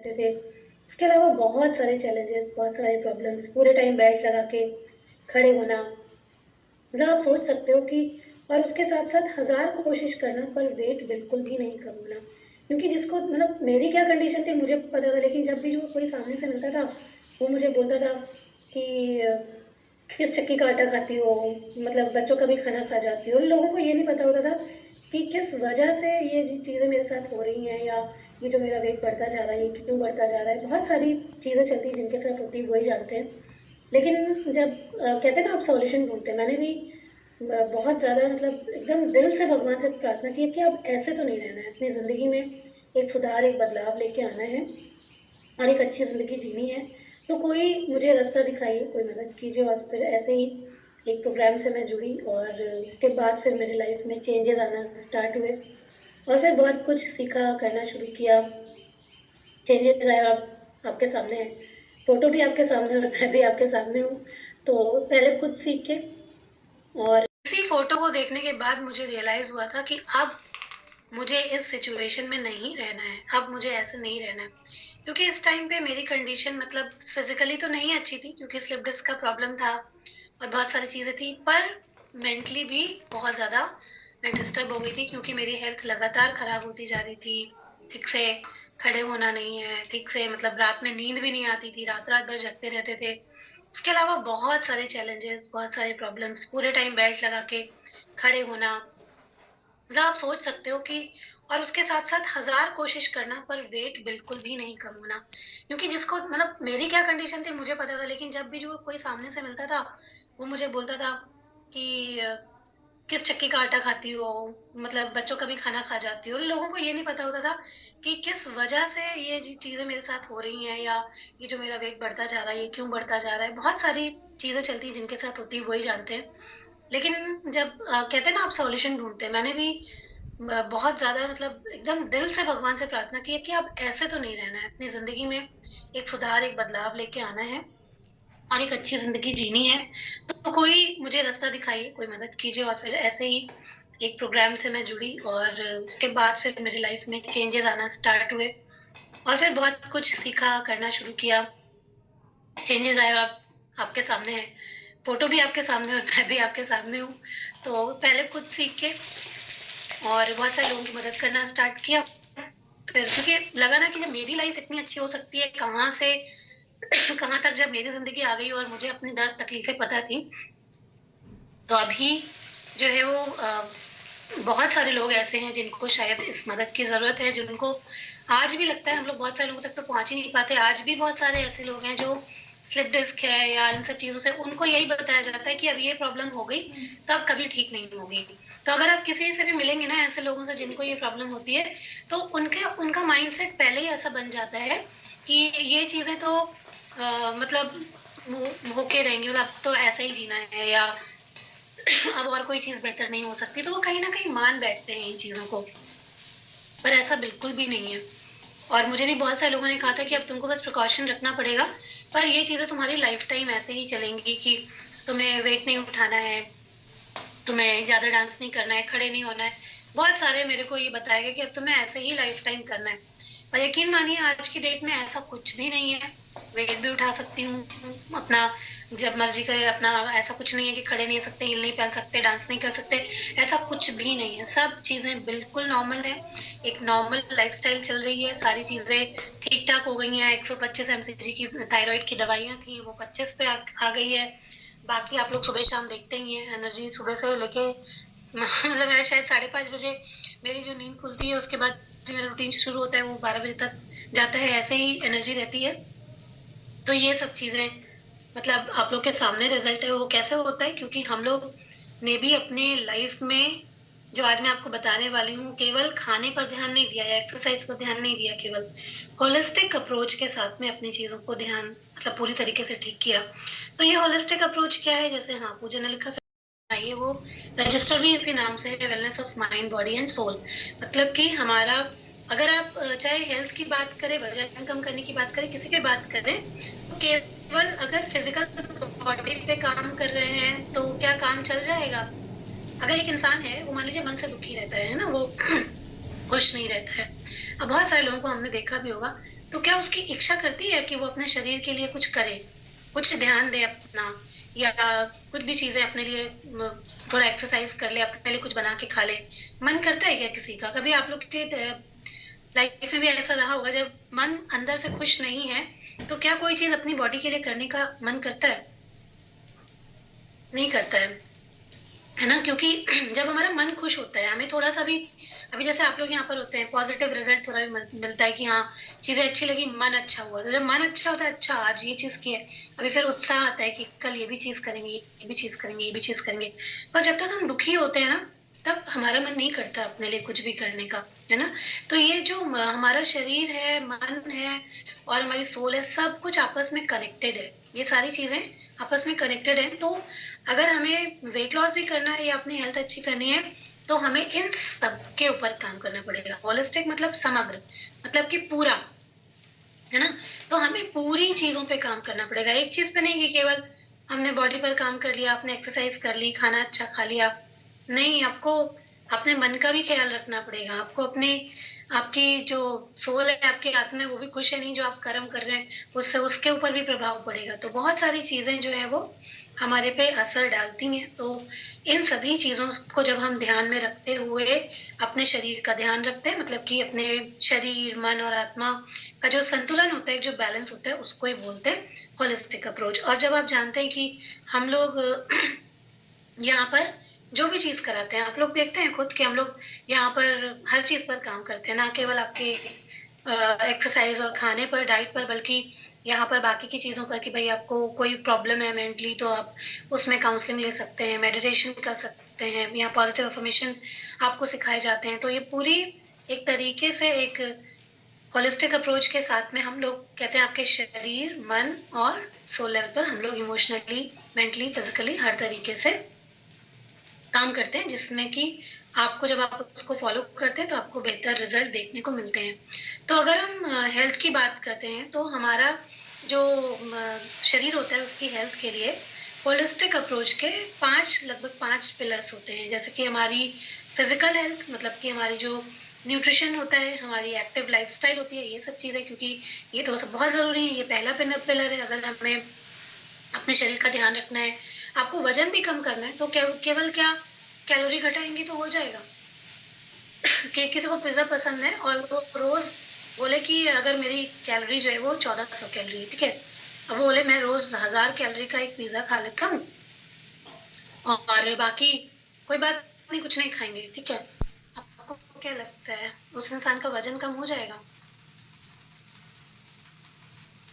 रहते थे। उसके अलावा बहुत सारे चैलेंजेस, बहुत सारे प्रॉब्लम्स, पूरे टाइम बेल्ट लगा के खड़े होना, मतलब आप सोच सकते हो कि और उसके साथ-साथ हज़ार कोशिश करना पर वेट बिल्कुल भी नहीं कम होना। क्योंकि जिसको मतलब मेरी क्या कंडीशन थी मुझे पता था, लेकिन जब भी जो कोई सामने से मिलता था, वो मुझे बोलता था कि किस चक्की का आटा खाती हो? मतलब बच्चों का भी खाना खा जाती हो। लोगों को ये नहीं पता होता था कि किस वजह से ये चीज़ें मेरे साथ हो रही हैं, या ये जो मेरा वेट बढ़ता जा रहा है, ये क्यों बढ़ता जा रहा है? बहुत सारी चीज़ें चलती हैं जिनके साथ होती है, वो ही जानते हैं। लेकिन जब कहते हैं ना आप सॉल्यूशन ढूँढते हैं, मैंने भी बहुत ज़्यादा मतलब एकदम दिल से भगवान से प्रार्थना की है कि अब ऐसे तो नहीं रहना है। अपनी ज़िंदगी में एक सुधार, एक बदलाव लेके आना है और एक अच्छी ज़िंदगी जीनी है। तो कोई मुझे रास्ता दिखाइए, कोई मदद कीजिए। और फिर ऐसे ही एक प्रोग्राम से मैं जुड़ी और उसके बाद फिर मेरी लाइफ़ में चेंजेज़ आना स्टार्ट हुए और फिर बहुत कुछ सीखा, करना शुरू किया। चेंजेज़ आए, आप आपके सामने हैं। फ़ोटो भी आपके सामने है और मैं भी आपके सामने हूँ। तो पहले खुद सीख के और इसी फ़ोटो को देखने के बाद मुझे रियलाइज़ हुआ था कि अब मुझे इस सिचुएशन में नहीं रहना है, अब मुझे ऐसे नहीं रहना है। क्योंकि इस टाइम पे मेरी कंडीशन मतलब फ़िज़िकली तो नहीं अच्छी थी, क्योंकि स्लिप डिस्क का प्रॉब्लम था और बहुत सारी चीज़ें थी, पर मेंटली भी बहुत ज़्यादा मैं डिस्टर्ब हो गई थी, क्योंकि मेरी हेल्थ लगातार खराब होती जा रही थी। ठीक से खड़े होना नहीं है, ठीक से मतलब रात में नींद भी नहीं आती थी, रात-रात भर जगते रहते थे। उसके अलावा बहुत सारे चैलेंजेस, बहुत सारे प्रॉब्लम्स, पूरे टाइम बेल्ट लगा के खड़े होना, मतलब आप सोच सकते हो कि और उसके साथ-साथ हज़ार कोशिश करना पर वेट बिल्कुल भी नहीं कम होना। क्योंकि जिसको मतलब मेरी क्या कंडीशन थी मुझे पता था, लेकिन जब भी जो कोई सामने से मिलता था, वो मुझे बोलता था कि किस चक्की का आटा खाती हो? मतलब बच्चों का भी खाना खा जाती हो। लोगों को ये नहीं पता होता था कि किस वजह से ये चीज़ें मेरे साथ हो रही हैं, या ये जो मेरा वेट बढ़ता जा रहा है, ये क्यों बढ़ता जा रहा है? बहुत सारी चीज़ें चलती हैं जिनके साथ होती है, वो ही जानते हैं। लेकिन जब कहते हैं ना आप सॉल्यूशन ढूँढते हैं, मैंने भी बहुत ज़्यादा मतलब एकदम दिल से भगवान से प्रार्थना की है कि अब ऐसे तो नहीं रहना है। अपनी ज़िंदगी में एक सुधार, एक बदलाव लेके आना है और एक अच्छी ज़िंदगी जीनी है। तो कोई मुझे रास्ता दिखाइए, कोई मदद कीजिए। और फिर ऐसे ही एक प्रोग्राम से मैं जुड़ी और उसके बाद फिर मेरी लाइफ़ में चेंजेज़ आना स्टार्ट हुए और फिर बहुत कुछ सीखा, करना शुरू किया। चेंजेज़ आए, आप आपके सामने हैं। फ़ोटो भी आपके सामने और मैं भी आपके सामने हूँ। तो पहले खुद सीख के और बहुत सारे लोगों की मदद करना स्टार्ट किया। फिर क्योंकि लगा ना कि जब मेरी लाइफ़ इतनी अच्छी हो सकती है, कहाँ से कहाँ तक जब मेरी ज़िंदगी आ गई और मुझे अपनी दर्द तकलीफ़ें पता थी, तो अभी जो है वो बहुत सारे लोग ऐसे हैं जिनको शायद इस मदद की ज़रूरत है, जिनको आज भी लगता है हम लोग बहुत सारे लोगों तक तो पहुँच ही नहीं पाते। आज भी बहुत सारे ऐसे लोग हैं जो स्लिप डिस्क है या इन सब चीज़ों से उनको यही बताया जाता है कि अब ये प्रॉब्लम हो गई, तो अब कभी ठीक नहीं होगी। तो अगर आप किसी से भी मिलेंगे ना ऐसे लोगों से जिनको ये प्रॉब्लम होती है, तो उनके उनका माइंडसेट पहले ही ऐसा बन जाता है कि ये चीज़ें तो मतलब होके रहेंगी, मतलब अब तो ऐसा ही जीना है, या अब और कोई चीज़ बेहतर नहीं हो सकती, तो वो कहीं न कहीं मान बैठते हैं इन चीज़ों को, पर ऐसा बिल्कुल भी नहीं है। और मुझे भी बहुत सारे लोगों ने कहा था कि अब तुमको बस प्रिकॉशन रखना पड़ेगा, पर ये चीज़ें तुम्हारी लाइफ़ टाइम ऐसे ही चलेंगी कि तुम्हें वेट नहीं उठाना है, तुम्हें ज़्यादा डांस नहीं करना है, खड़े नहीं होना है। बहुत सारे मेरे को ये बताया गया कि अब तुम्हें ऐसे ही लाइफ़ टाइम करना है। और यकीन मानिए आज की डेट में ऐसा कुछ भी नहीं है। वेट भी उठा सकती हूँ, अपना जब मर्ज़ी करे अपना, ऐसा कुछ नहीं है कि खड़े नहीं हो सकते, हील नहीं पहन सकते, डांस नहीं कर सकते, ऐसा कुछ भी नहीं है। सब चीज़ें बिल्कुल नॉर्मल हैं, एक नॉर्मल लाइफ़स्टाइल चल रही है, सारी चीज़ें ठीक-ठाक हो गई हैं। 125 एमसीजी की थायरॉइड की दवाइयाँ थी, वो 25 पे आ गई है। बाकी आप लोग सुबह-शाम देखते ही हैं, एनर्जी सुबह से लेके मतलब मैं शायद 5:30 बजे मेरी जो नींद खुलती है, उसके बाद जो मेरा रूटीन शुरू होता है, वो 12 बजे तक जाता है, ऐसे ही एनर्जी रहती है। तो ये सब चीज़ें मतलब आप लोग के सामने रिज़ल्ट है, वो कैसे होता है, क्योंकि हम लोग ने भी अपने लाइफ़ में जो आज मैं आपको बताने वाली हूँ, केवल खाने पर ध्यान नहीं दिया या एक्सरसाइज़ पर ध्यान नहीं दिया, केवल होलिस्टिक अप्रोच के साथ में अपनी चीज़ों को ध्यान मतलब पूरी तरीके से ठीक किया। तो ये होलिस्टिक अप्रोच क्या है? जैसे हाँ, पूजा ने लिखा आइए, वो रजिस्टर भी इसी नाम से है, wellness of mind, body and soul. मतलब कि हमारा अगर आप चाहे हेल्थ की बात करें, वज़न कम करने की बात करें, किसी की बात करें, तो केवल अगर फिज़िकल बॉडी पे काम कर रहे हैं, तो क्या काम चल जाएगा? अगर एक इंसान है, वो मान लीजिए मन से दुखी रहता है ना? वो खुश नहीं रहता है। अब बहुत सारे लोगों को हमने देखा भी होगा, तो क्या उसकी इच्छा करती है कि वो अपने शरीर के लिए कुछ करे, कुछ ध्यान दे अपना, या कुछ भी चीजें अपने लिए थोड़ा एक्सरसाइज कर ले, अपने लिए कुछ बना के खा ले? मन करता है क्या किसी का? कभी आप लोग के लाइफ में भी ऐसा रहा होगा, जब मन अंदर से खुश नहीं है तो क्या कोई चीज अपनी बॉडी के लिए करने का मन करता है? नहीं करता है ना? क्योंकि जब हमारा मन खुश होता है, हमें थोड़ा सा भी, अभी जैसे आप लोग यहाँ पर होते हैं, पॉजिटिव रिजल्ट थोड़ा भी मिलता है कि हाँ चीजें अच्छी लगी, मन अच्छा हुआ। तो जब मन अच्छा होता है, अच्छा आज ये चीज की है, अभी फिर उत्साह आता है कि कल ये भी चीज करेंगे, ये भी चीज करेंगे, ये भी चीज करेंगे। पर जब तक हम दुखी होते हैं ना, तब हमारा मन नहीं करता अपने लिए कुछ भी करने का, है ना? तो ये जो हमारा शरीर है, मन है और हमारी सोल है, सब कुछ आपस में कनेक्टेड है। ये सारी चीजें आपस में कनेक्टेड है। तो अगर हमें वेट लॉस भी करना है या अपनी हेल्थ अच्छी करनी है, तो हमें इन सब के ऊपर काम करना पड़ेगा। होलिस्टिक मतलब समग्र, मतलब कि पूरा, है ना? तो हमें पूरी चीजों पे काम करना पड़ेगा, एक चीज पे नहीं कि केवल हमने बॉडी पर काम कर लिया, आपने एक्सरसाइज कर ली, खाना अच्छा खा लिया। नहीं, आपको अपने मन का भी ख्याल रखना पड़ेगा। आपको अपने, आपकी जो सोल है, आपकी आत्मा है, वो भी खुश है नहीं जो आप कर्म कर रहे हैं, उससे उसके ऊपर भी प्रभाव पड़ेगा। तो बहुत सारी चीजें जो है वो हमारे पे असर डालती हैं। तो इन सभी चीजों को जब हम ध्यान में रखते हुए अपने शरीर का ध्यान रखते हैं, मतलब कि अपने शरीर, मन और आत्मा का जो संतुलन होता है, जो बैलेंस होता है, उसको ही बोलते हैं होलिस्टिक अप्रोच। और जब आप जानते हैं कि हम लोग यहाँ पर जो भी चीज कराते हैं, आप लोग देखते हैं खुद कि हम लोग यहाँ पर हर चीज पर काम करते हैं, ना केवल आपके एक्सरसाइज और खाने पर, डाइट पर, बल्कि यहाँ पर बाकी की चीजों पर कि भाई आपको कोई प्रॉब्लम है मेंटली, तो आप उसमें काउंसलिंग ले सकते हैं, मेडिटेशन कर सकते हैं, यहाँ पॉजिटिव अफर्मेशन आपको सिखाए जाते हैं। तो ये पूरी एक तरीके से एक होलिस्टिक अप्रोच के साथ में हम लोग कहते हैं आपके शरीर, मन और सोल लेवल पर हम लोग इमोशनली, मेंटली, फिजिकली हर तरीके से काम करते हैं, जिसमें कि आपको, जब आप उसको फॉलो करते हैं तो आपको बेहतर रिजल्ट देखने को मिलते हैं। तो अगर हम हेल्थ की बात करते हैं, तो हमारा जो शरीर होता है उसकी हेल्थ के लिए होलिस्टिक अप्रोच के लगभग 5 पिलर्स होते हैं। जैसे कि हमारी फिजिकल हेल्थ, मतलब कि हमारी जो न्यूट्रिशन होता है, हमारी एक्टिव लाइफस्टाइल होती है, ये सब चीज़ें, क्योंकि ये तो सब बहुत ज़रूरी है। ये पहला पिलर है। अगर हमें अपने शरीर का ध्यान रखना है, आपको वजन भी कम करना है, तो केवल क्या कैलोरी घटाएंगे तो हो जाएगा? कि किसी को पिज्जा पसंद है और वो रोज बोले कि अगर मेरी कैलोरी जो है वो 1400 कैलोरी है, ठीक है, अब वो बोले मैं रोज 1000 कैलोरी का एक पिज्जा खा लेता हूँ और बाकी कोई बात नहीं, कुछ नहीं खाएंगे, ठीक है। आपको क्या लगता है, उस इंसान का वजन कम हो जाएगा?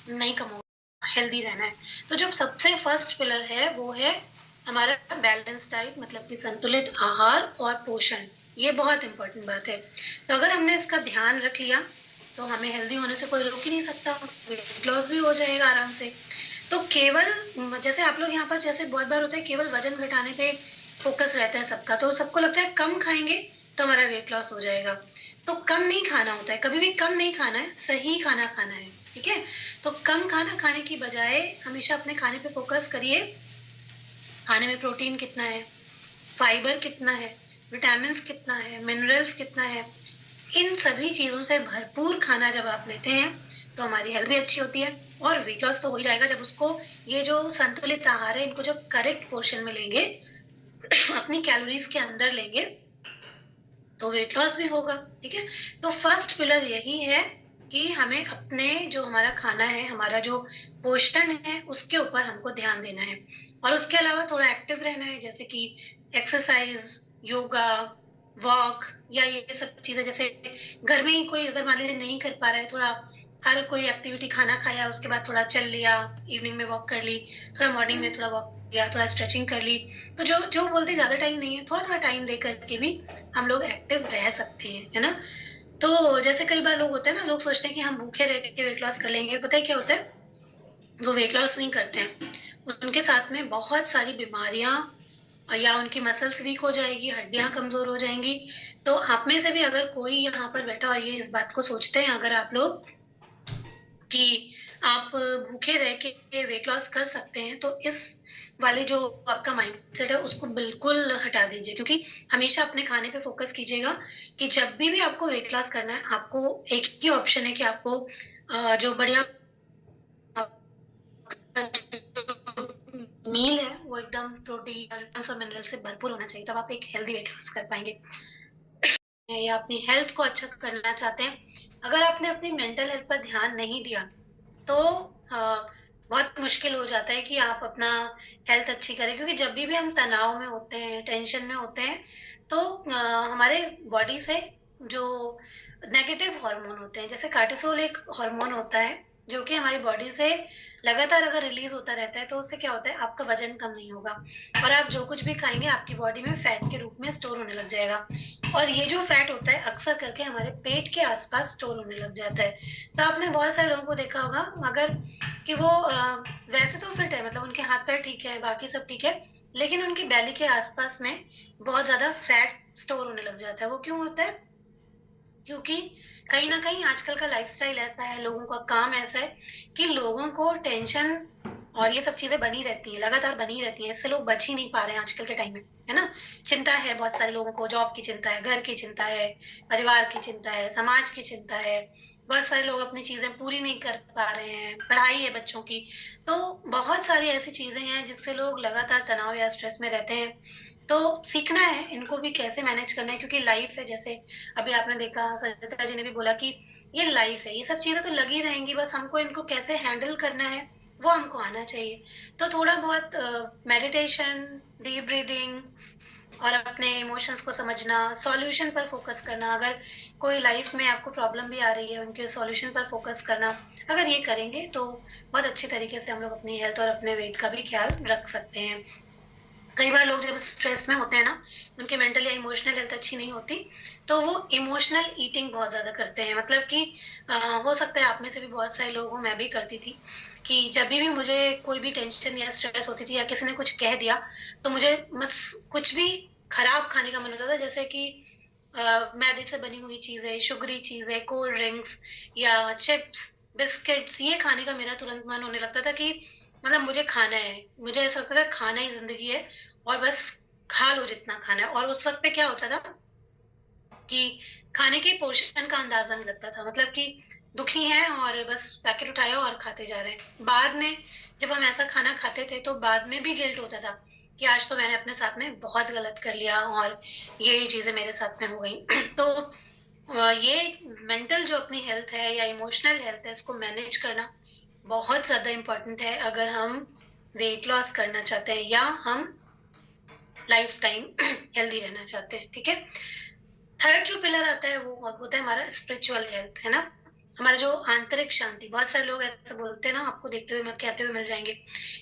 नहीं कम होगा, हेल्दी रहना है। तो जो सबसे फर्स्ट पिलर है वो है हमारा बैलेंस डाइट, मतलब कि संतुलित आहार और पोषण। ये बहुत इंपॉर्टेंट बात है। तो अगर हमने इसका ध्यान रख लिया तो हमें हेल्दी होने से कोई रोक ही नहीं सकता, वेट लॉस भी हो जाएगा आराम से। तो केवल जैसे आप लोग यहाँ पर, जैसे बहुत बार होता है केवल वजन घटाने पे फोकस रहता है सबका, तो सबको लगता है कम खाएंगे तो हमारा वेट लॉस हो जाएगा। तो कम नहीं खाना होता है, कभी भी कम नहीं खाना है, सही खाना खाना है, ठीक है? तो कम खाना खाने की बजाय हमेशा अपने खाने पे फोकस करिए। खाने में प्रोटीन कितना है, फाइबर कितना है, विटामिन कितना है, मिनरल्स कितना है, इन सभी चीजों से भरपूर खाना जब आप लेते हैं तो हमारी हेल्थ भी अच्छी होती है और वेट लॉस तो हो ही जाएगा। जब उसको, ये जो संतुलित आहार है, इनको जब करेक्ट पोर्शन में लेंगे, अपनी कैलोरीज के अंदर लेंगे, तो वेट लॉस भी होगा, ठीक है। तो फर्स्ट पिलर यही है कि हमें अपने जो हमारा खाना है, हमारा जो पोषण है, उसके ऊपर हमको ध्यान देना है। और उसके अलावा थोड़ा एक्टिव रहना है, जैसे कि एक्सरसाइज, योगा, वॉक, या ये सब चीजें। जैसे घर में ही कोई अगर मान लीजिए नहीं कर पा रहा है, थोड़ा हर कोई एक्टिविटी, खाना खाया उसके बाद थोड़ा चल लिया, इवनिंग में वॉक कर ली, थोड़ा मॉर्निंग में थोड़ा वॉक किया, थोड़ा स्ट्रेचिंग कर ली। तो जो जो बोलते ज्यादा टाइम नहीं है, थोड़ा थोड़ा टाइम दे करके भी हम लोग एक्टिव रह सकते हैं, है ना? तो जैसे कई बार लोग होते हैं ना, लोग सोचते हैं कि हम भूखे रह के वेट लॉस कर लेंगे। पता है क्या होता है? वो वेट लॉस नहीं करते हैं, उनके साथ में बहुत सारी बीमारियां, या उनकी मसल्स वीक हो जाएगी, हड्डियां कमजोर हो जाएंगी। तो आप में से भी अगर कोई यहाँ पर बैठा और ये इस बात को सोचते हैं, अगर आप लोग कि आप भूखे रह के वेट लॉस कर सकते हैं, तो इस वाले जो आपका माइंडसेट है उसको बिल्कुल हटा दीजिए। क्योंकि हमेशा अपने खाने पे फोकस कीजिएगा कि जब भी आपको वेट लॉस करना है, आपको एक ही ऑप्शन है कि आपको जो बढ़िया मील है वो एकदम प्रोटीन और मिनरल से भरपूर होना चाहिए, तब आप एक हेल्दी वेट लॉस कर पाएंगे। या अपनी हेल्थ को अच्छा करना चाहते हैं, अगर आपने अपनी मेंटल हेल्थ पर ध्यान नहीं दिया तो बहुत मुश्किल हो जाता है कि आप अपना हेल्थ अच्छी करें, क्योंकि जब भी हम तनाव में होते हैं, टेंशन में होते हैं, तो हमारे बॉडी से जो नेगेटिव हार्मोन होते हैं, जैसे कार्टिसोल एक हार्मोन होता है जो कि हमारी बॉडी से लगातार अगर रिलीज होता रहता है, तो उससे क्या होता है, आपका वजन कम नहीं होगा और आप जो कुछ भी खाएंगे आपकी बॉडी में फैट के रूप में स्टोर होने लग जाएगा। और ये जो फैट होता है अक्सर करके हमारे पेट के आसपास स्टोर होने लग जाता है। तो आपने बहुत सारे लोगों को देखा होगा, अगर कि वो वैसे तो फिट है, मतलब उनके हाथ पैर ठीक है, बाकी सब ठीक है, लेकिन उनकी बैली के आसपास में बहुत ज्यादा फैट स्टोर होने लग जाता है। वो क्यों होता है? क्योंकि कहीं ना कहीं आजकल का लाइफस्टाइल ऐसा है, लोगों का काम ऐसा है कि लोगों को टेंशन और ये सब चीजें बनी रहती है, लगातार बनी रहती है, इससे लोग बच ही नहीं पा रहे हैं आजकल के टाइम में, है ना। चिंता है बहुत सारे लोगों को, जॉब की चिंता है, घर की चिंता है, परिवार की चिंता है, समाज की चिंता है। बहुत सारे लोग अपनी चीजें पूरी नहीं कर पा रहे हैं, पढ़ाई है बच्चों की। तो बहुत सारी ऐसी चीजें हैं जिससे लोग लगातार तनाव या स्ट्रेस में रहते हैं। तो सीखना है इनको भी कैसे मैनेज करना है, क्योंकि लाइफ है, जैसे अभी आपने देखा सरिता जी ने भी बोला कि ये लाइफ है, ये सब चीजें तो लगी रहेंगी, बस हमको इनको कैसे हैंडल करना है वो हमको आना चाहिए। तो थोड़ा बहुत मेडिटेशन, डीप ब्रीदिंग और अपने इमोशंस को समझना, सॉल्यूशन पर फोकस करना, अगर कोई लाइफ में आपको प्रॉब्लम भी आ रही है उनके सॉल्यूशन पर फोकस करना, अगर ये करेंगे तो बहुत अच्छी तरीके से हम लोग अपनी हेल्थ और अपने वेट का भी ख्याल रख सकते हैं। कई बार लोग जब स्ट्रेस में होते हैं ना, उनकी मेंटल या इमोशनल हेल्थ अच्छी नहीं होती, तो वो इमोशनल ईटिंग बहुत ज्यादा करते हैं। मतलब कि हो सकता है आप में से भी बहुत सारे लोग हो, मैं भी करती थी, कि जब भी मुझे कोई भी टेंशन या स्ट्रेस होती थी या किसी ने कुछ कह दिया, तो मुझे बस कुछ भी खराब खाने का मन होता था, जैसे कि मैदे से बनी हुई चीजें, शुगरी चीजें, कोल्ड ड्रिंक्स या चिप्स, बिस्किट्स, ये खाने का मेरा तुरंत मन होने लगता था कि मतलब मुझे खाना है, मुझे ऐसा लगता था खाना ही जिंदगी है और बस खा लो जितना खाना है। और उस वक्त पे क्या होता था कि खाने के पोर्शन का अंदाजा नहीं लगता था, मतलब कि दुखी हैं और बस पैकेट उठाया और खाते जा रहे हैं। बाद में जब हम ऐसा खाना खाते थे तो बाद में भी गिल्ट होता था कि आज तो मैंने अपने साथ में बहुत गलत कर लिया और ये चीजें मेरे साथ में हो गई। तो ये मेंटल जो अपनी हेल्थ है या इमोशनल हेल्थ है, इसको मैनेज करना बहुत ज्यादा इम्पोर्टेंट है, अगर हम वेट लॉस करना चाहते हैं या हम लाइफ टाइम हेल्दी रहना चाहते हैं। ठीक है। थर्ड जो पिलर आता है वो होता है हमारा स्पिरिचुअल हेल्थ, है ना। हमारा जो आंतरिक शांति, बहुत सारे लोग ऐसे बोलते हैं ना, आपको देखते हुए कहते हुए मिल जाएंगे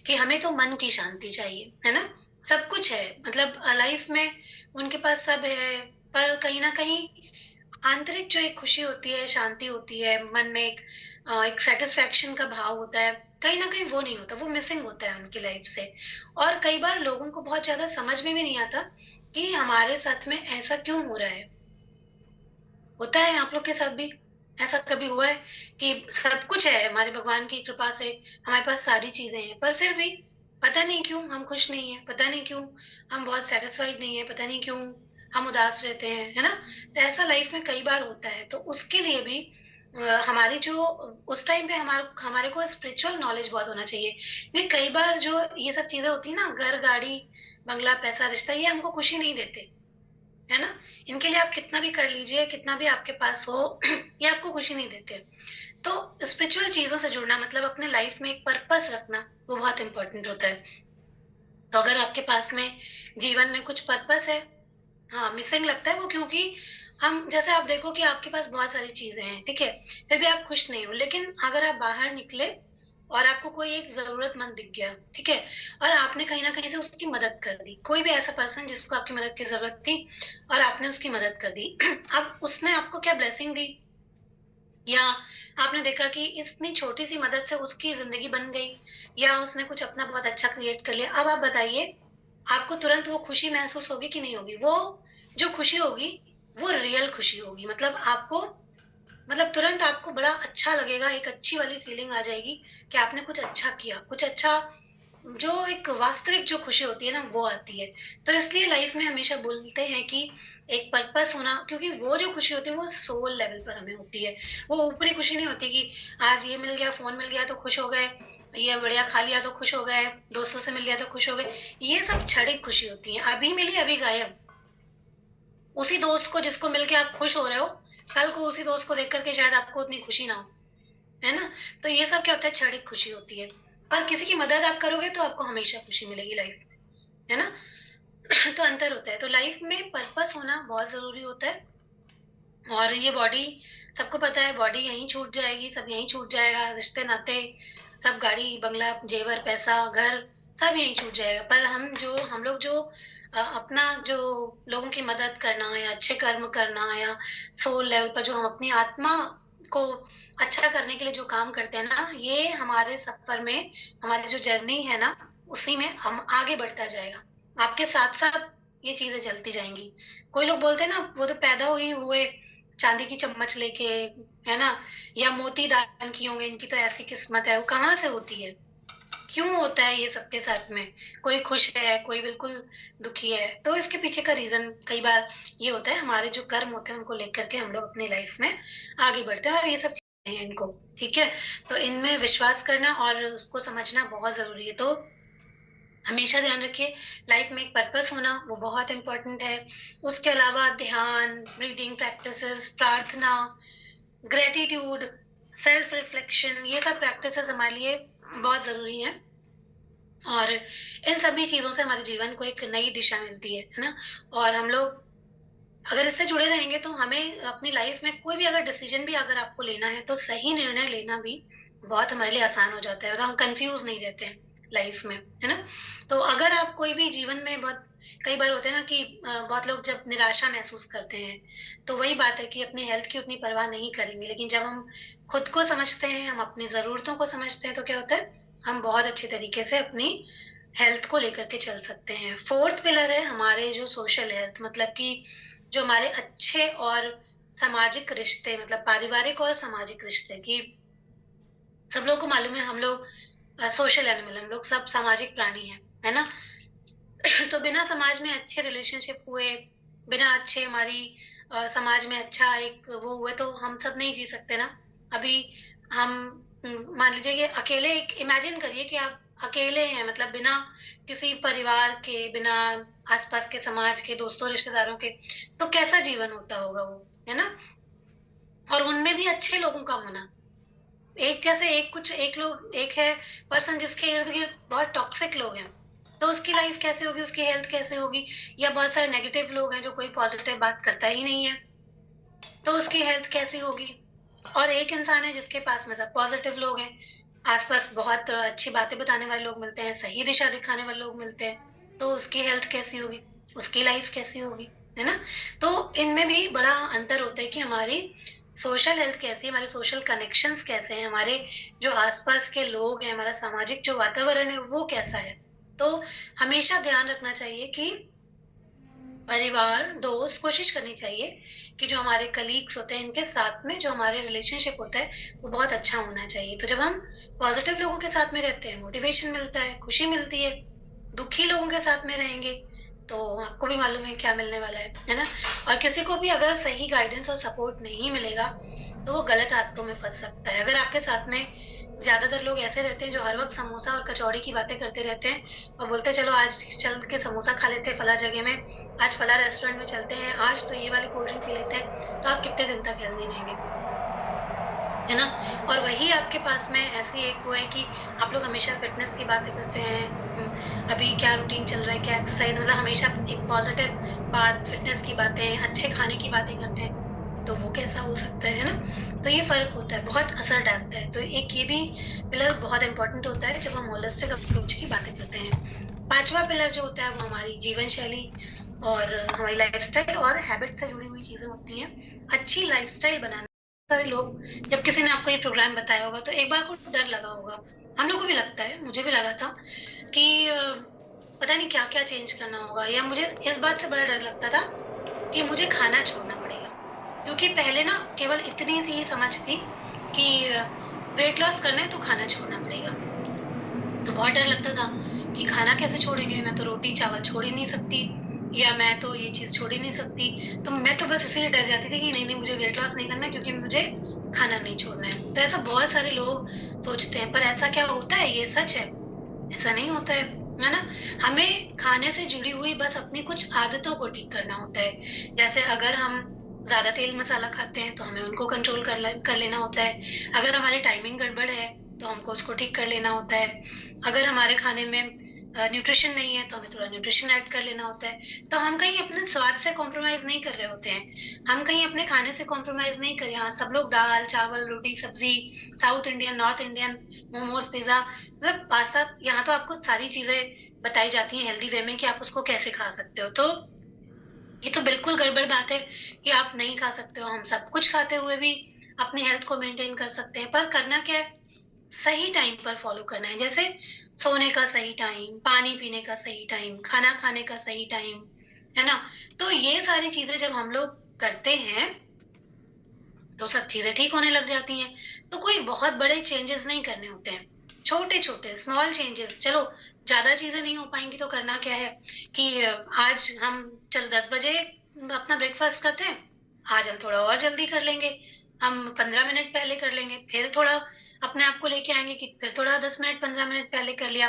कि हमें तो मन की शांति चाहिए, है ना। सब कुछ है, मतलब लाइफ में उनके पास सब है, पर कहीं ना कहीं आंतरिक जो एक खुशी होती है, शांति होती है मन में, एक सेटिस्फेक्शन का भाव होता है, कहीं ना कहीं वो नहीं होता, वो मिसिंग होता है उनकी लाइफ से। और कई बार लोगों को बहुत ज्यादा समझ में भी नहीं आता कि हमारे साथ में ऐसा क्यों हो रहा है। होता है आप लोग के साथ भी ऐसा कभी हुआ है कि सब कुछ है हमारे भगवान की कृपा से, हमारे पास सारी चीजें हैं, पर फिर भी पता नहीं क्यों हम खुश नहीं है, पता नहीं क्यों हम बहुत सेटिस्फाइड नहीं है, पता नहीं क्यों हम उदास रहते हैं, है ना। तो ऐसा लाइफ में कई बार होता है, तो उसके लिए भी हमारी जो उस टाइम पे हमारे को स्पिरिचुअल नॉलेज बहुत होना चाहिए, क्योंकि कई बार जो ये सब चीजें होती है ना, घर गाड़ी बंगला पैसा रिश्ता, ये हमको खुशी नहीं देते, है ना। इनके लिए आप कितना भी कर लीजिए, कितना भी आपके पास हो, ये आपको खुशी नहीं देते। तो स्पिरिचुअल चीजों से जुड़ना, मतलब अपने लाइफ में एक पर्पस रखना, वो बहुत इंपॉर्टेंट होता है। तो अगर आपके पास में जीवन में कुछ पर्पस है, हाँ मिसिंग लगता है वो, क्योंकि हम जैसे आप देखो कि आपके पास बहुत सारी चीजें हैं, ठीक है, फिर भी आप खुश नहीं हो, लेकिन अगर आप बाहर निकले और आपको कोई एक जरूरतमंद दिख गया, ठीक है, और आपने कहीं ना कहीं से उसकी मदद कर दी, कोई भी ऐसा पर्सन जिसको आपकी मदद की जरूरत थी और आपने उसकी मदद कर दी, अब उसने आपको क्या ब्लेसिंग दी, या आपने देखा कि इतनी छोटी सी मदद से उसकी जिंदगी बन गई, या उसने कुछ अपना बहुत अच्छा क्रिएट कर लिया। अब आप बताइए, आपको तुरंत वो खुशी महसूस होगी कि नहीं होगी? वो जो खुशी होगी वो रियल खुशी होगी, मतलब आपको, मतलब तुरंत आपको बड़ा अच्छा लगेगा, एक अच्छी वाली फीलिंग आ जाएगी कि आपने कुछ अच्छा किया, कुछ अच्छा जो एक वास्तविक जो खुशी होती है ना वो आती है। तो इसलिए लाइफ में हमेशा बोलते हैं कि एक पर्पस होना, क्योंकि वो जो खुशी होती है वो सोल लेवल पर हमें होती है। वो ऊपरी खुशी नहीं होती कि आज ये मिल गया, फ़ोन मिल गया तो खुश हो गए, ये बढ़िया खा लिया तो खुश हो गए, दोस्तों से मिल लिया तो खुश हो गए। ये सब क्षणिक खुशी होती है, अभी मिली अभी गायब। उसी दोस्त को जिसको मिल के आप खुश हो रहे हो, कल को उसी दोस्त को देख कर के शायद आपको उतनी खुशी ना हो, है ना? तो ये सब क्या होता है, क्षणिक खुशी होती है। पर किसी की मदद आप करोगे तो आपको हमेशा खुशी मिलेगी लाइफ में, है ना? तो अंतर होता है। तो लाइफ में पर्पस होना बहुत ज़रूरी होता है। और ये बॉडी, सबको पता है बॉडी यहीं छूट जाएगी, सब यहीं छूट जाएगा, रिश्ते-नाते, सब गाड़ी, बंगला, जेवर, पैसा, घर, सब यहीं छूट जाएगा। पर हम लोग जो अपना जो लोगों की मदद करना या अच्छे कर्म करना या सोल लेवल पर जो हम अपनी आत्मा को अच्छा करने के लिए जो काम करते हैं ना, ये हमारे सफ़र में, हमारी जो जर्नी है ना, उसी में हम आगे बढ़ता जाएगा। आपके साथ-साथ ये चीज़ें चलती जाएँगी। कोई लोग बोलते हैं ना, वो तो पैदा ही हुए चांदी की चम्मच लेके, है ना? या मोती दान किए होंगे, इनकी तो ऐसी किस्मत है, वो कहाँ से होती है? क्यों होता है ये सबके साथ में? कोई खुश है, कोई बिल्कुल दुखी है। तो इसके पीछे का रीज़न कई बार ये होता है, हमारे जो कर्म होते हैं उनको लेकर के हम लोग अपनी लाइफ़ में आगे बढ़ते हैं और ये सब चीज़ें हैं इनको, ठीक है? तो इनमें विश्वास करना और उसको समझना बहुत ज़रूरी है। तो हमेशा ध्यान रखिए, लाइफ में एक पर्पस होना वो बहुत इम्पोर्टेंट है। उसके अलावा ध्यान, ब्रीदिंग प्रैक्टिसेस, प्रार्थना, ग्रैटिट्यूड, सेल्फ रिफ्लेक्शन, ये सब प्रैक्टिसेस हमारे लिए बहुत ज़रूरी हैं। और इन सभी चीज़ों से हमारे जीवन को एक नई दिशा मिलती है ना? और हम लोग अगर इससे जुड़े रहेंगे तो हमें अपनी लाइफ में कोई भी अगर डिसीजन भी अगर आपको लेना है तो सही निर्णय लेना भी बहुत हमारे लिए आसान हो जाता है, मतलब हम कंफ्यूज नहीं रहते हैं लाइफ में, है ना? तो अगर आप कोई भी जीवन में बहुत कई बार होते हैं ना कि बहुत लोग जब निराशा महसूस करते हैं तो वही बात है कि अपनी हेल्थ की उतनी परवाह नहीं करेंगे, लेकिन जब हम खुद को समझते हैं, हम अपनी ज़रूरतों को समझते हैं तो क्या होता है, हम बहुत अच्छे तरीके से अपनी हेल्थ को लेकर के चल सकते हैं। फोर्थ पिलर है हमारे जो सोशल हेल्थ, मतलब कि जो हमारे अच्छे और सामाजिक रिश्ते, मतलब पारिवारिक और सामाजिक रिश्ते की, सब लोगों को मालूम है हम लोग सोशल एनिमल, हम लोग सब सामाजिक प्राणी हैं, है ना? तो बिना समाज में अच्छे रिलेशनशिप हुए, बिना अच्छे हमारी समाज में अच्छा एक वो हुए तो हम सब नहीं जी सकते ना। अभी हम मान लीजिए कि अकेले, एक इमेजिन करिए कि आप अकेले हैं, मतलब बिना किसी परिवार के, बिना आस-पास के समाज के, दोस्तों, रिश्तेदारों के, तो कैसा जीवन होता होगा वो, है ना? और उनमें भी अच्छे लोगों का होना। एक जैसे एक लोग, एक है पर्सन जिसके इर्द-गिर्द बहुत टॉक्सिक लोग हैं, तो उसकी लाइफ़ कैसे होगी, उसकी हेल्थ कैसे होगी? या बहुत सारे नेगेटिव लोग हैं जो कोई पॉज़िटिव बात करता ही नहीं है, तो उसकी हेल्थ कैसी होगी? और एक इंसान है जिसके पास में सब पॉज़िटिव लोग हैं, आस-पास बहुत अच्छी बातें बताने वाले लोग मिलते हैं, सही दिशा दिखाने वाले लोग मिलते हैं, तो उसकी हेल्थ कैसी होगी? उसकी लाइफ़ कैसी होगी? है ना? तो इनमें भी बड़ा अंतर होता है कि हमारी सोशल हेल्थ कैसी है, हमारे सोशल कनेक्शंस कैसे हैं, हमारे जो आस-पास के लोग हैं, हमारा सामाजिक जो वातावरण है, वो कैसा है? तो हमेशा ध्यान रखना चाहिए कि परिवार, दोस्त, कोशिश करनी चाहिए कि जो हमारे कलीग्स होते हैं, इनके साथ में जो हमारे रिलेशनशिप होता है, वो बहुत अच्छा होना चाहिए। तो जब हम पॉज़िटिव लोगों के साथ में रहते हैं, मोटिवेशन मिलता है, खुशी मिलती है। दुखी लोगों के साथ में रहेंगे, तो आपको भी मालूम है क्या मिलने वाला है ना? और किसी को भी अगर सही गाइडेंस और सपोर्ट नहीं मिलेगा, तो वो गलत आदतों में फँस सकता है। अगर आपके साथ में ज़्यादातर लोग ऐसे रहते हैं जो हर वक़्त समोसा और कचौड़ी की बातें करते रहते हैं और बोलते हैं चलो आज चल के समोसा खा लेते हैं फलाँ जगह में, आज फलाँ रेस्टोरेंट में चलते हैं, आज तो ये वाली कोल्ड ड्रिंक पी लेते हैं, तो आप कितने दिन तक हेल्दी रहेंगे, है ना? और वही आपके पास में ऐसी एक वो है कि आप लोग हमेशा फ़िटनेस की बातें करते हैं, अभी क्या रूटीन चल रहा है, क्या एक्सरसाइज़, मतलब हमेशा एक पॉज़िटिव बात, फ़िटनेस की बातें, अच्छे खाने की बातें करते हैं, तो वो कैसा हो सकता है ना? तो ये फ़र्क होता है, बहुत असर डालता है। तो एक ये भी पिलर बहुत इम्पोर्टेंट होता है जब हम होलिस्टिक अप्रोच की बातें करते हैं। 5वां पिलर जो होता है वो हमारी जीवन शैली और हमारी लाइफ़स्टाइल और हैबिट से जुड़ी हुई चीज़ें होती हैं। अच्छी लाइफ़स्टाइल बनाना, सारे लोग, जब किसी ने आपको ये प्रोग्राम बताया होगा तो एक बार को डर लगा होगा। हम लोग को भी लगता है, मुझे भी लगा था कि पता नहीं क्या-क्या चेंज करना होगा, या मुझे इस बात से बड़ा डर लगता था कि मुझे खाना छोड़ना पड़ेगा। क्योंकि पहले ना केवल इतनी सी ही समझ थी कि वेट लॉस करना है तो खाना छोड़ना पड़ेगा। तो बहुत डर लगता था कि खाना कैसे छोड़ेंगे? मैं तो रोटी चावल छोड़ ही नहीं सकती, या मैं तो ये चीज़ छोड़ ही नहीं सकती। तो मैं तो बस इसीलिए डर जाती थी कि नहीं, नहीं मुझे वेट लॉस नहीं करना है, क्योंकि मुझे खाना नहीं छोड़ना है। तो ऐसा बहुत सारे लोग सोचते हैं, पर ऐसा क्या होता है? ये सच है? ऐसा नहीं होता है ना? हमें खाने से जुड़ी हुई बस अपनी कुछ आदतों को ठीक करना होता है। जैसे अगर हम ज़्यादा तेल मसाला खाते हैं, तो हमें उनको कंट्रोल कर लेना होता है। अगर हमारी टाइमिंग गड़बड़ है, तो हमको उसको ठीक कर लेना होता है। अगर हमारे खाने में न्यूट्रिशन नहीं है, तो हमें थोड़ा न्यूट्रिशन ऐड कर लेना होता है। तो हम कहीं अपने स्वाद से कॉम्प्रोमाइज़ नहीं कर रहे होते हैं। हम कहीं अपने खाने से कॉम्प्रोमाइज़ नहीं कर रहे हैं। हाँ, सब लोग दाल, चावल, रोटी, सब्ज़ी, south Indian, north Indian, momos, pizza, मतलब पास्ता, यहाँ तो आपको सारी चीज़ें बताई जाती हैं हेल्दी वे में कि आप उसको कैसे खा सकते हो। तो ये तो बिल्कुल गड़बड़ बात है कि आप नहीं खा सकते हो। हम सब कुछ खाते हुए भी अपनी हेल्थ को मेंटेन कर सकते हैं, पर करना क्या है? सही टाइम पर फॉलो करना है। जैसे सोने का सही टाइम, पानी पीने का सही टाइम, खाना खाने का सही टाइम, है ना? तो ये सारी चीज़ें जब हम लोग करते हैं, तो सब चीज़ें ठीक होने लग जाती हैं। तो कोई बहुत बड़े चेंजेस नहीं करने होते हैं। छोटे-छोटे स्मॉल चेंजेस, चलो ज़्यादा चीज़ें नहीं हो पाएँगी तो करना क्या है कि आज हम चलो 10 बजे अपना ब्रेकफ़ास्ट करते हैं, आज हम थोड़ा और जल्दी कर लेंगे। हम 15 मिनट पहले कर लेंगे, फिर थोड़ा अपने आप को लेके आएँगे कि फिर थोड़ा 10 मिनट 15 मिनट पहले कर लिया।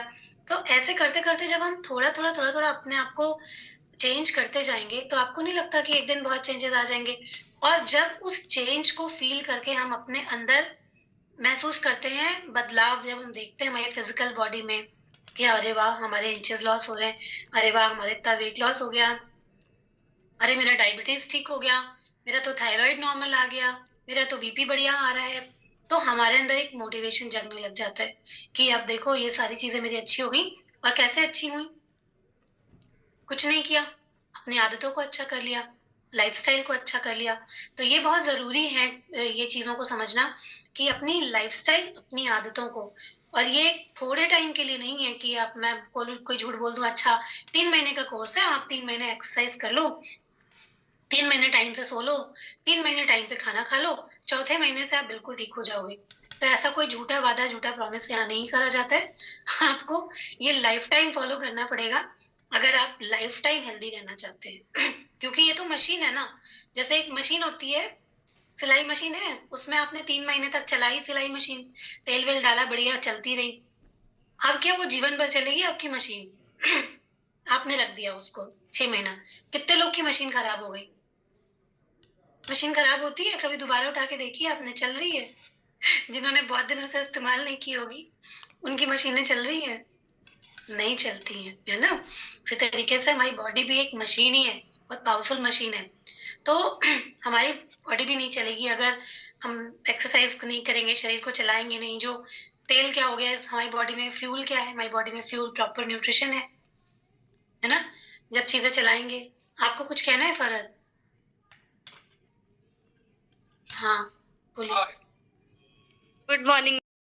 तो ऐसे करते-करते जब हम थोड़ा-थोड़ा, थोड़ा-थोड़ा अपने आप को चेंज करते जाएँगे, तो आपको नहीं लगता कि एक दिन बहुत चेंजेस आ जाएँगे? और जब उस चेंज को फ़ील करके हम अपने अंदर महसूस करते हैं, बदलाव जब हम देखते हैं हमारी फ़िज़िकल बॉडी में कि अरे वाह! हमारे इंचेज़ लॉस हो रहे हैं, अरे वाह! हमारा इतना वेट लॉस हो गया, अरे मेरा डायबिटीज़ ठीक हो गया, मेरा तो थायरॉइड नॉर्मल आ गया, मेरा तो बीपी बढ़िया आ रहा है। तो हमारे अंदर एक मोटिवेशन जगने लग जाता है कि अब देखो ये सारी चीज़ें मेरी अच्छी हो गई। और कैसे अच्छी हुई? कुछ नहीं किया, अपनी आदतों को अच्छा कर लिया, लाइफ़स्टाइल को अच्छा कर लिया। तो ये बहुत ज़रूरी है ये चीज़ों को समझना कि अपनी लाइफ़स्टाइल, अपनी आदतों को, और ये थोड़े टाइम के लिए नहीं है कि आप मैं बोलूँ कोई झूठ बोल दूँ, अच्छा 3 महीने का कोर्स है, आप 3 महीने एक्सरसाइज़ कर लो, 3 महीने टाइम से सो लो, 3 महीने टाइम पे खाना खा लो, चौथे महीने से आप बिल्कुल ठीक हो जाओगे। तो ऐसा कोई झूठा वादा, झूठा प्रॉमिस यहाँ नहीं करा जाता है। आपको ये लाइफ़ टाइम फ़ॉलो करना पड़ेगा, अगर आप लाइफ़ टाइम हेल्दी रहना चाहते हैं। क्योंकि ये तो मशीन है ना, जैसे एक मशीन होती है, सिलाई मशीन है, उसमें आपने 3 महीने तक चलाई सिलाई मशीन, तेल-वेल डाला, बढ़िया चलती रही। अब क्या वो जीवन भर चलेगी आपकी मशीन? आपने रख दिया उसको 6 महीना, कितने लोग की मशीन खराब हो गई। मशीन खराब होती है, कभी दोबारा उठा के देखी है आपने, चल रही है? जिन्होंने बहुत दिनों से इस्तेमाल नहीं की होगी, उनकी मशीनें चल रही हैं? नहीं चलती हैं, है ना? उसी तरीके से हमारी बॉडी भी एक मशीन ही है, बहुत पावरफुल मशीन है। तो हमारी बॉडी भी नहीं चलेगी अगर हम एक्सरसाइज़ नहीं करेंगे, शरीर को चलाएँगे नहीं। जो तेल क्या हो गया है हमारी बॉडी में, फ्यूल क्या है हमारी बॉडी में? फ्यूल प्रॉपर न्यूट्रिशन है ना? जब चीज़ें चलाएँगे। आपको कुछ कहना है फ़रहद? हाँ, बोलिए। Good morning.